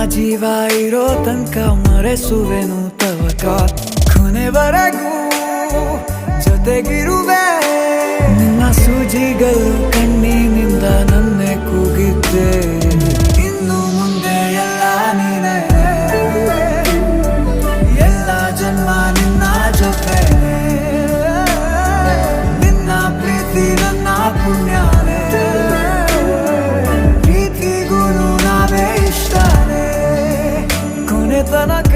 ಜೀವ ಇರೋ ತನಕ ಮರೆಸುವೆನು ತವಕ ಕೊನೆವರೆಗೂ ಜೊತೆಗಿರುವೆ ನಿನ್ನ ಸೂಜಿಗಳು ಕಣ್ಣಿನಿಂದ ನನ್ನೆ ಕೂಗಿದ್ದೆ ಇನ್ನು ಮುಂದೆ ಎಲ್ಲ ನೀನೆ ಎಲ್ಲ ಜನ್ಮ ನಿನ್ನ ಜೊತೆ ನಿನ್ನ ಪ್ರೀತಿ ನನ್ನ ಪುಣ್ಯನೇ ಪ್ರೀತಿಗೂ ನಾವೇ ಇಷ್ಟನೇ ಕೊನೆ ತನಕ